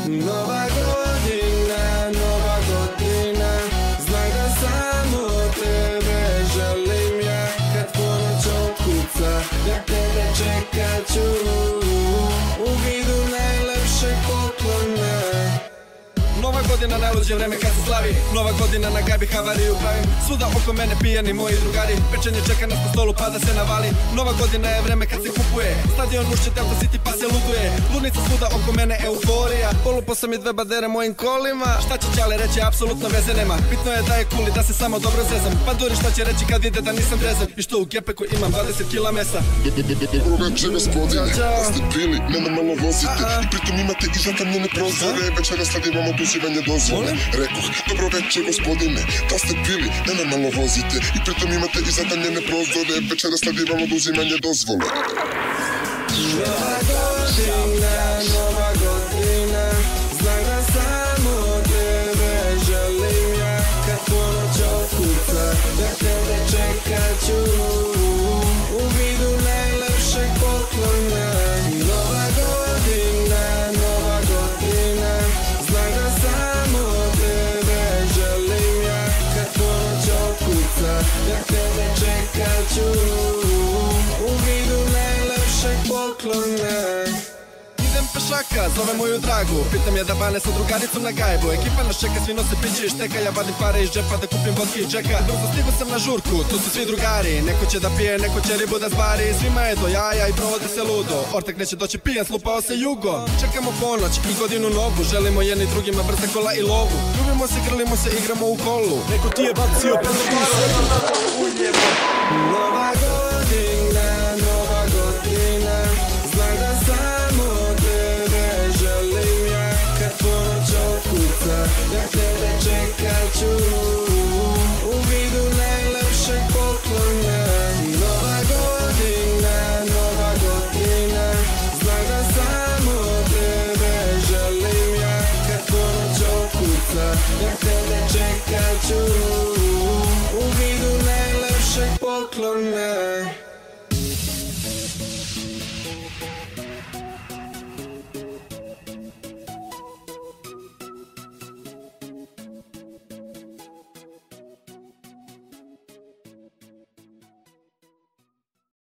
Nova godina, znaj da samo tebe želim ja. Kad ponoć otkuca, ja tebe čekat ću u vidu najlepšeg poklona. Nova godina, najluđe vreme kad se slavi. Nova godina, na gajbi havariju pravim. Svuda oko mene pijani moji drugari. Pečenje čeka nas po stolu pa da se navali. Nova godina je vreme kad se kupuje. Stadion ušće Delta City pa se luduje. Ludnica svuda oko mene euforija. Polupo sam i dve badere mojim kolima. Šta će Ćale reći, apsolutno veze nema. Bitno je da je cool i da se samo dobro zezam. Panduri šta će reći kad vide da nisam drezan. I što u gepeku imam 20 kila mesa. Dobro večer gospodine, da ste bili, mene malo vozite. I pritom imate i zatamljene prozore. Večera sad imamo oduzimanje dozvole. Rekoh, dobro večer gospodine, da ste bili, mene malo vozite. I pritom imate i zatamljene prozore. Večera sad imamo oduzimanje dozvole. Nova godina, znaj da samo tebe želim ja. Kad ponoć otkuca, ja tebe čekat ću u vidu najlepšeg poklona. Nova godina, znaj da samo tebe želim ja. Kad ponoć otkuca, ja tebe čekat ću u vidu najlepšeg poklona. Idem pešaka, zove moju dragu. Pitam je da bane sa drugaricom na gajbu. Ekipa nas čeka, svi nose piće i šteka. Ja vadim pare iz džepa da kupim vodke i džeka. Brzo stigu sam na žurku, tu su svi drugari. Neko će da pije, neko će ribu da zbari. Svima je do jaja i provodi se ludo. Ortak neće doći pijan, slupao se jugo. Čekamo ponoć i godinu novu. Želimo jedni drugima brze kola i lovu. Ljubimo se, grlimo se, igramo u kolu. Neko ti je bacio prvi. Nova godina.